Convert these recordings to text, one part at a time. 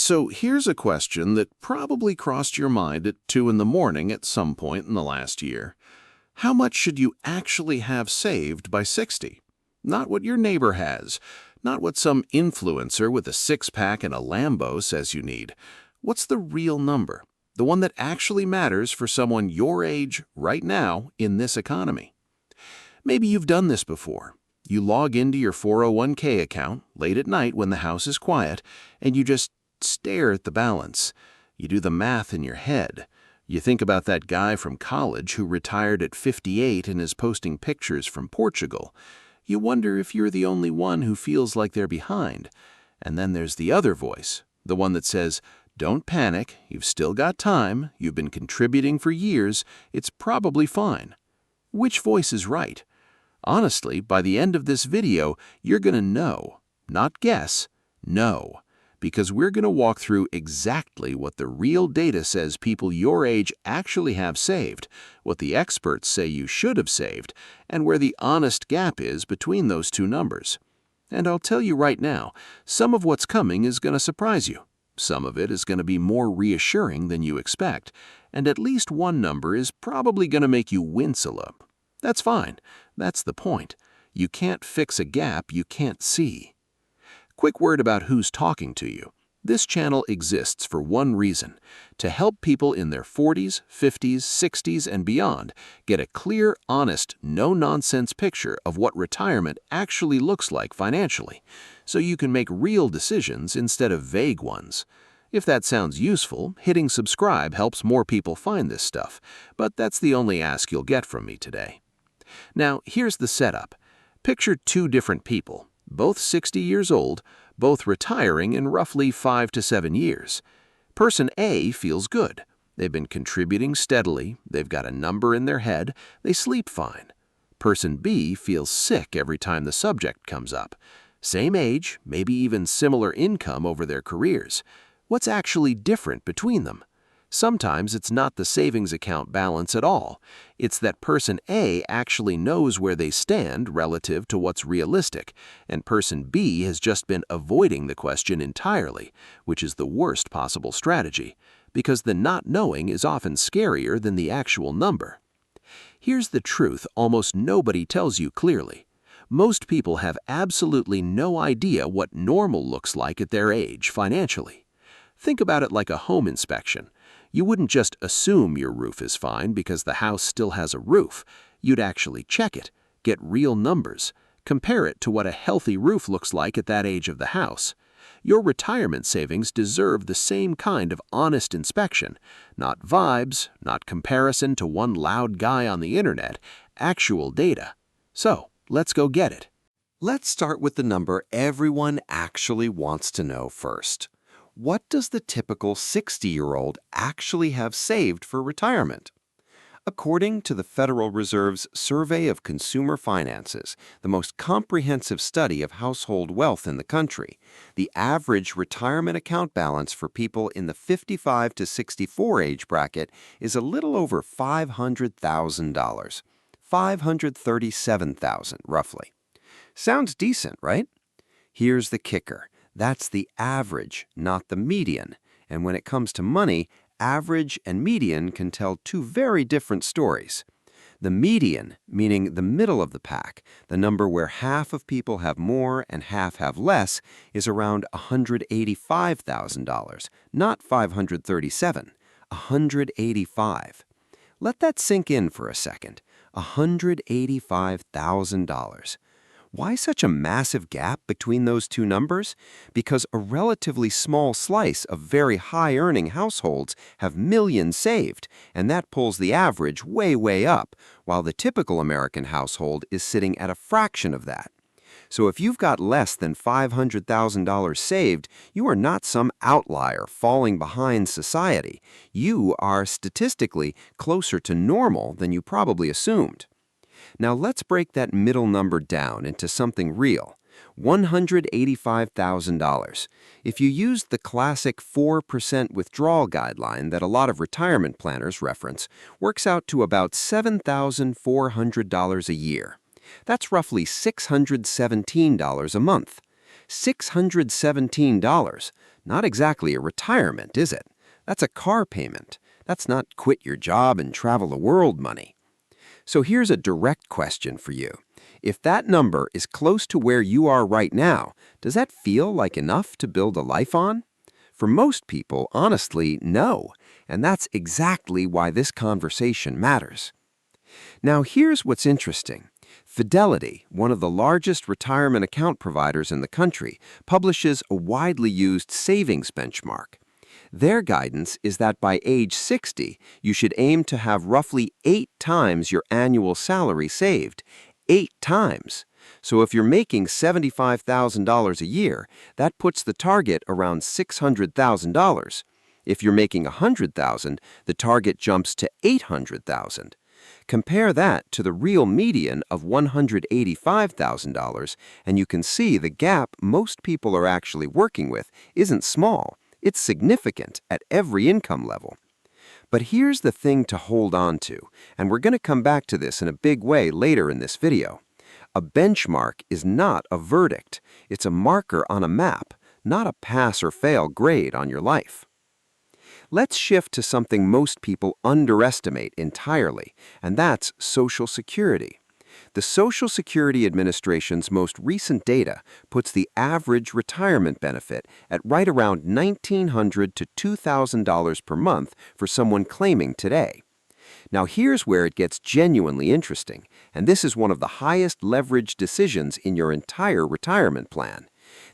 So here's a question that probably crossed your mind at 2 in the morning at some point in the last year. How much should you actually have saved by 60? Not what your neighbor has, not what some influencer with a six-pack and a Lambo says you need. What's the real number? The one that actually matters for someone your age right now in this economy. Maybe you've done this before. You log into your 401k account late at night when the house is quiet, and you just stare at the balance. You do the math in your head. You think about that guy from college who retired at 58 and is posting pictures from Portugal. You wonder if you're the only one who feels like they're behind. And then there's the other voice, the one that says, "Don't panic, you've still got time, you've been contributing for years, it's probably fine." Which voice is right? Honestly, by the end of this video, you're going to know, not guess, know, because we're going to walk through exactly what the real data says people your age actually have saved, what the experts say you should have saved, and where the honest gap is between those two numbers. And I'll tell you right now, some of what's coming is going to surprise you. Some of it is going to be more reassuring than you expect, and at least one number is probably going to make you wince a little. That's fine. That's the point. You can't fix a gap you can't see. Quick word about who's talking to you. This channel exists for one reason: to help people in their 40s, 50s, 60s, and beyond get a clear, honest, no-nonsense picture of what retirement actually looks like financially, so you can make real decisions instead of vague ones. If that sounds useful, hitting subscribe helps more people find this stuff, but that's the only ask you'll get from me today. Now, here's the setup. Picture two different people, both 60 years old, both retiring in roughly 5 to 7 years. Person A feels good. They've been contributing steadily, they've got a number in their head, they sleep fine. Person B feels sick every time the subject comes up. Same age, maybe even similar income over their careers. What's actually different between them? Sometimes it's not the savings account balance at all. It's that person A actually knows where they stand relative to what's realistic, and person B has just been avoiding the question entirely, which is the worst possible strategy, because the not knowing is often scarier than the actual number. Here's the truth almost nobody tells you clearly. Most people have absolutely no idea what normal looks like at their age financially. Think about it like a home inspection. You wouldn't just assume your roof is fine because the house still has a roof. You'd actually check it, get real numbers, compare it to what a healthy roof looks like at that age of the house. Your retirement savings deserve the same kind of honest inspection, not vibes, not comparison to one loud guy on the internet, actual data. So, let's go get it. Let's start with the number everyone actually wants to know first. What does the typical 60-year-old actually have saved for retirement? According to the Federal Reserve's Survey of Consumer Finances, the most comprehensive study of household wealth in the country, the average retirement account balance for people in the 55 to 64 age bracket is a little over $500,000. $537,000, roughly. Sounds decent, right? Here's the kicker. That's the average, not the median. And when it comes to money, average and median can tell two very different stories. The median, meaning the middle of the pack, the number where half of people have more and half have less, is around $185,000, not $537,000, $185,000. Let that sink in for a second. $185,000. Why such a massive gap between those two numbers? Because a relatively small slice of very high-earning households have millions saved, and that pulls the average way, way up, while the typical American household is sitting at a fraction of that. So if you've got less than $500,000 saved, you are not some outlier falling behind society. You are statistically closer to normal than you probably assumed. Now let's break that middle number down into something real. $185,000. If you used the classic 4% withdrawal guideline that a lot of retirement planners reference, works out to about $7,400 a year. That's roughly $617 a month. $617, Not exactly a retirement, is it? That's a car payment. That's not quit your job and travel the world money. So here's a direct question for you. If that number is close to where you are right now, does that feel like enough to build a life on? For most people, honestly, no. And that's exactly why this conversation matters. Now, here's what's interesting. Fidelity, one of the largest retirement account providers in the country, publishes a widely used savings benchmark. Their guidance is that by age 60, you should aim to have roughly 8 times your annual salary saved. 8 times. So if you're making $75,000 a year, that puts the target around $600,000. If you're making $100,000, the target jumps to $800,000. Compare that to the real median of $185,000, and you can see the gap most people are actually working with isn't small. It's significant at every income level. But here's the thing to hold on to, and we're going to come back to this in a big way later in this video. A benchmark is not a verdict. It's a marker on a map, not a pass or fail grade on your life. Let's shift to something most people underestimate entirely, and that's Social Security. The Social Security Administration's most recent data puts the average retirement benefit at right around $1,900 to $2,000 per month for someone claiming today. Now here's where it gets genuinely interesting, and this is one of the highest leverage decisions in your entire retirement plan.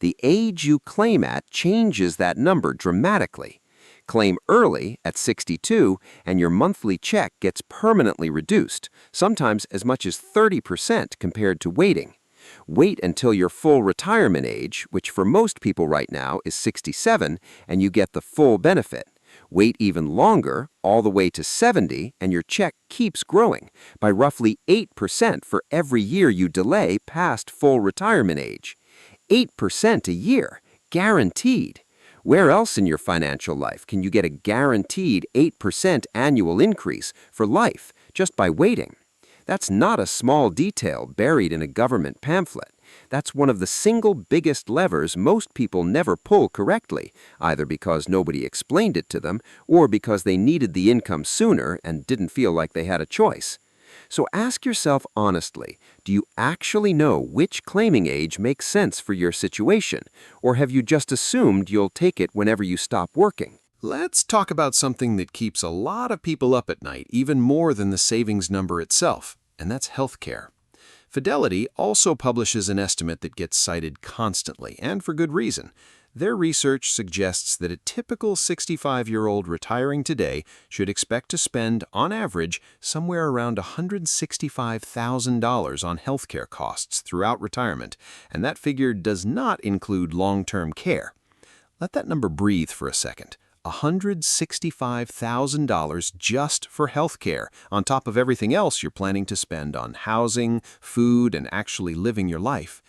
The age you claim at changes that number dramatically. Claim early at 62 and your monthly check gets permanently reduced, sometimes as much as 30% compared to waiting. Wait until your full retirement age, which for most people right now is 67, and you get the full benefit. Wait even longer, all the way to 70, and your check keeps growing by roughly 8% for every year you delay past full retirement age. 8% a year, guaranteed. Where else in your financial life can you get a guaranteed 8% annual increase for life just by waiting? That's not a small detail buried in a government pamphlet. That's one of the single biggest levers most people never pull correctly, either because nobody explained it to them or because they needed the income sooner and didn't feel like they had a choice. So ask yourself honestly, do you actually know which claiming age makes sense for your situation, or have you just assumed you'll take it whenever you stop working? Let's talk about something that keeps a lot of people up at night, even more than the savings number itself, and that's healthcare. Fidelity also publishes an estimate that gets cited constantly, and for good reason. Their research suggests that a typical 65-year-old retiring today should expect to spend, on average, somewhere around $165,000 on healthcare costs throughout retirement, and that figure does not include long-term care. Let that number breathe for a second. $165,000 just for healthcare, on top of everything else you're planning to spend on housing, food, and actually living your life.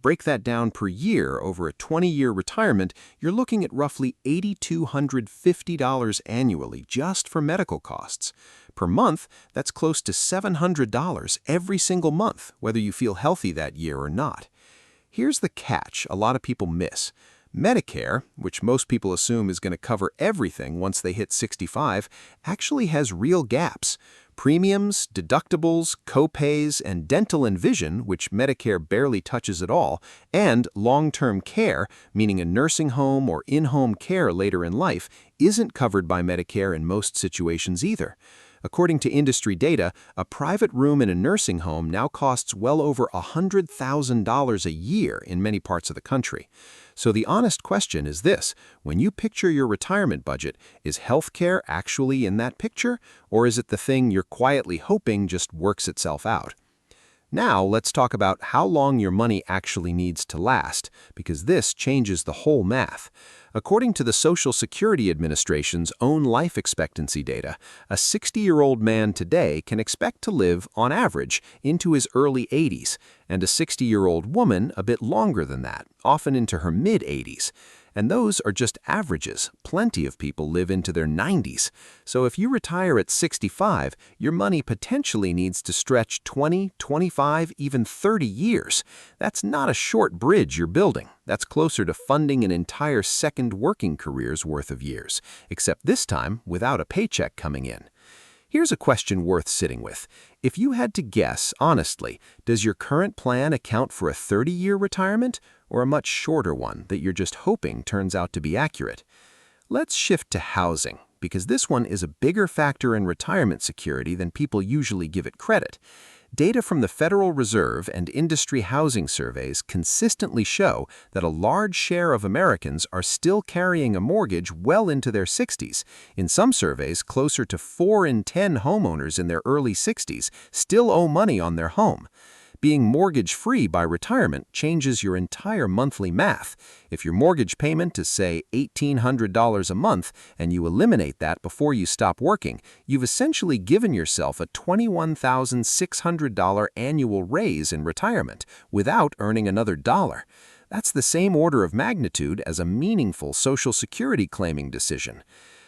Break that down per year over a 20-year retirement, you're looking at roughly $8,250 annually just for medical costs. Per month, that's close to $700 every single month, whether you feel healthy that year or not. Here's the catch a lot of people miss. Medicare, which most people assume is going to cover everything once they hit 65, actually has real gaps. Premiums, deductibles, copays, and dental and vision, which Medicare barely touches at all, and long-term care, meaning a nursing home or in-home care later in life, isn't covered by Medicare in most situations either. According to industry data, a private room in a nursing home now costs well over $100,000 a year in many parts of the country. So the honest question is this: when you picture your retirement budget, is healthcare actually in that picture, or is it the thing you're quietly hoping just works itself out? Now let's talk about how long your money actually needs to last, because this changes the whole math. According to the Social Security Administration's own life expectancy data, a 60-year-old man today can expect to live, on average, into his early 80s, and a 60-year-old woman a bit longer than that, often into her mid-80s. And those are just averages. Plenty of people live into their 90s. So if you retire at 65, your money potentially needs to stretch 20, 25, even 30 years. That's not a short bridge you're building. That's closer to funding an entire second working career's worth of years, except this time without a paycheck coming in. Here's a question worth sitting with. If you had to guess, honestly, does your current plan account for a 30-year retirement or a much shorter one that you're just hoping turns out to be accurate? Let's shift to housing, because this one is a bigger factor in retirement security than people usually give it credit. Data from the Federal Reserve and industry housing surveys consistently show that a large share of Americans are still carrying a mortgage well into their 60s. In some surveys, closer to 4 in 10 homeowners in their early 60s still owe money on their home. Being mortgage-free by retirement changes your entire monthly math. If your mortgage payment is, say, $1,800 a month, and you eliminate that before you stop working, you've essentially given yourself a $21,600 annual raise in retirement without earning another dollar. That's the same order of magnitude as a meaningful Social Security claiming decision.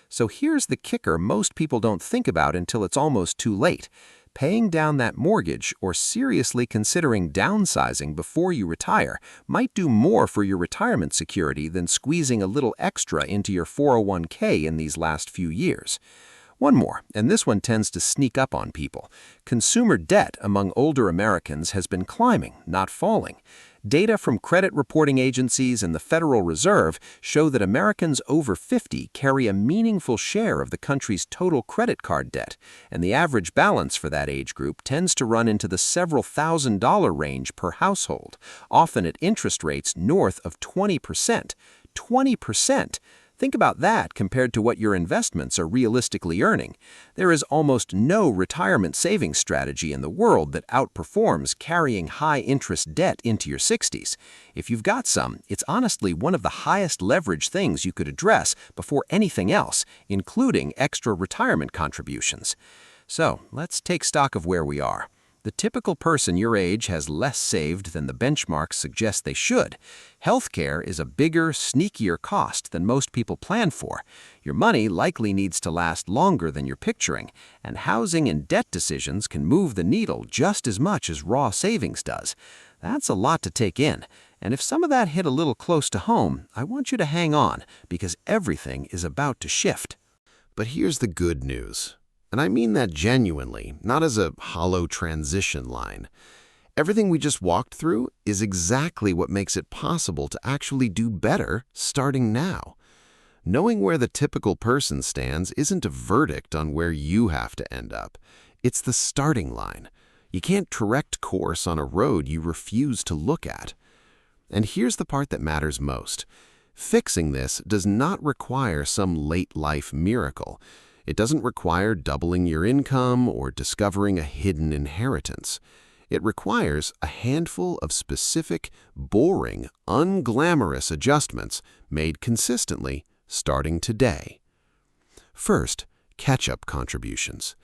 So here's the kicker most people don't think about until it's almost too late. Paying down that mortgage or seriously considering downsizing before you retire might do more for your retirement security than squeezing a little extra into your 401k in these last few years. One more, and this one tends to sneak up on people. Consumer debt among older Americans has been climbing, not falling. Data from credit reporting agencies and the Federal Reserve show that Americans over 50 carry a meaningful share of the country's total credit card debt, and the average balance for that age group tends to run into the several $1,000s range per household, often at interest rates north of 20%. 20%! Think about that compared to what your investments are realistically earning. There is almost no retirement savings strategy in the world that outperforms carrying high-interest debt into your 60s. If you've got some, it's honestly one of the highest leverage things you could address before anything else, including extra retirement contributions. So, let's take stock of where we are. The typical person your age has less saved than the benchmarks suggest they should. Healthcare is a bigger, sneakier cost than most people plan for. Your money likely needs to last longer than you're picturing, and housing and debt decisions can move the needle just as much as raw savings does. That's a lot to take in, and if some of that hit a little close to home, I want you to hang on, because everything is about to shift. But here's the good news. And I mean that genuinely, not as a hollow transition line. Everything we just walked through is exactly what makes it possible to actually do better starting now. Knowing where the typical person stands isn't a verdict on where you have to end up. It's the starting line. You can't correct course on a road you refuse to look at. And here's the part that matters most. Fixing this does not require some late-life miracle. It doesn't require doubling your income or discovering a hidden inheritance. It requires a handful of specific, boring, unglamorous adjustments made consistently starting today. First, catch-up contributions.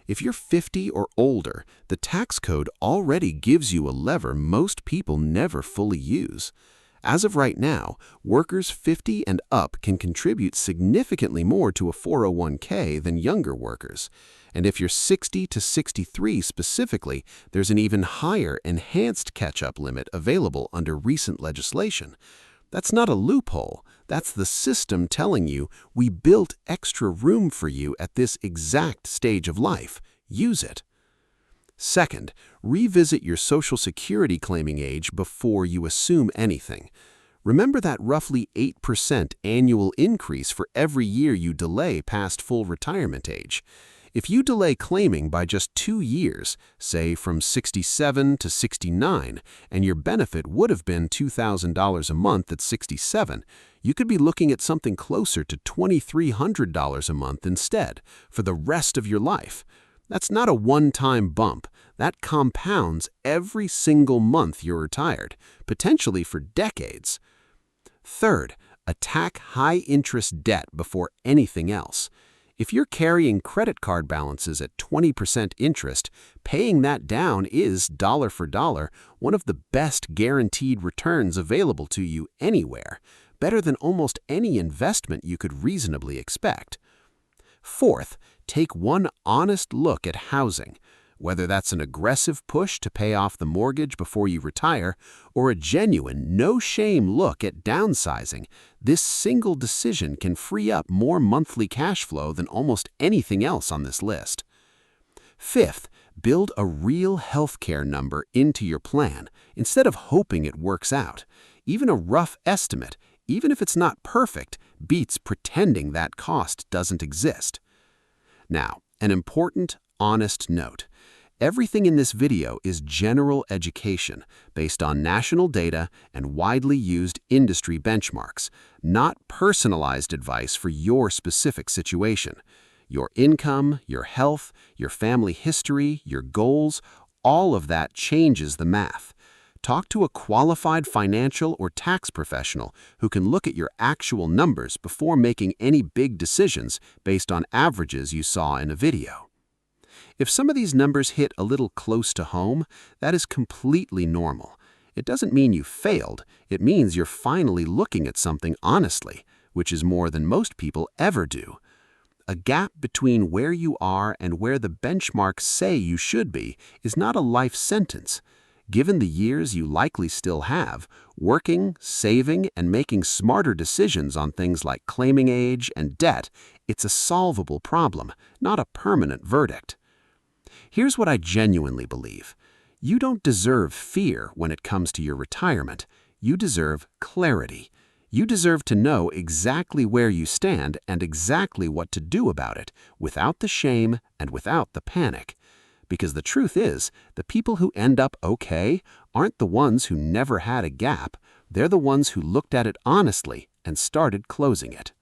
If you're 50 or older, the tax code already gives you a lever most people never fully use. As of right now, workers 50 and up can contribute significantly more to a 401k than younger workers. And if you're 60 to 63 specifically, there's an even higher enhanced catch-up limit available under recent legislation. That's not a loophole. That's the system telling you we built extra room for you at this exact stage of life. Use it. Second, revisit your Social Security claiming age before you assume anything. Remember that roughly 8% annual increase for every year you delay past full retirement age. If you delay claiming by just 2 years, say from 67 to 69, and your benefit would have been $2,000 a month at 67, you could be looking at something closer to $2,300 a month instead for the rest of your life. That's not a one-time bump. That compounds every single month you're retired, potentially for decades. Third, attack high-interest debt before anything else. If you're carrying credit card balances at 20% interest, paying that down is, dollar for dollar, one of the best guaranteed returns available to you anywhere. better than almost any investment you could reasonably expect. Fourth, take one honest look at housing, whether that's an aggressive push to pay off the mortgage before you retire or a genuine, no-shame look at downsizing. This single decision can free up more monthly cash flow than almost anything else on this list. Fifth, build a real healthcare number into your plan instead of hoping it works out. Even a rough estimate, even if it's not perfect, beats pretending that cost doesn't exist. Now, an important, honest note. Everything in this video is general education based on national data and widely used industry benchmarks, not personalized advice for your specific situation. Your income, your health, your family history, your goals, all of that changes the math. Talk to a qualified financial or tax professional who can look at your actual numbers before making any big decisions based on averages you saw in a video. If some of these numbers hit a little close to home, that is completely normal. It doesn't mean you failed, it means you're finally looking at something honestly, which is more than most people ever do. A gap between where you are and where the benchmarks say you should be is not a life sentence. Given the years you likely still have, working, saving, and making smarter decisions on things like claiming age and debt, it's a solvable problem, not a permanent verdict. Here's what I genuinely believe. You don't deserve fear when it comes to your retirement. You deserve clarity. You deserve to know exactly where you stand and exactly what to do about it, without the shame and without the panic. Because the truth is, the people who end up okay aren't the ones who never had a gap. They're the ones who looked at it honestly and started closing it.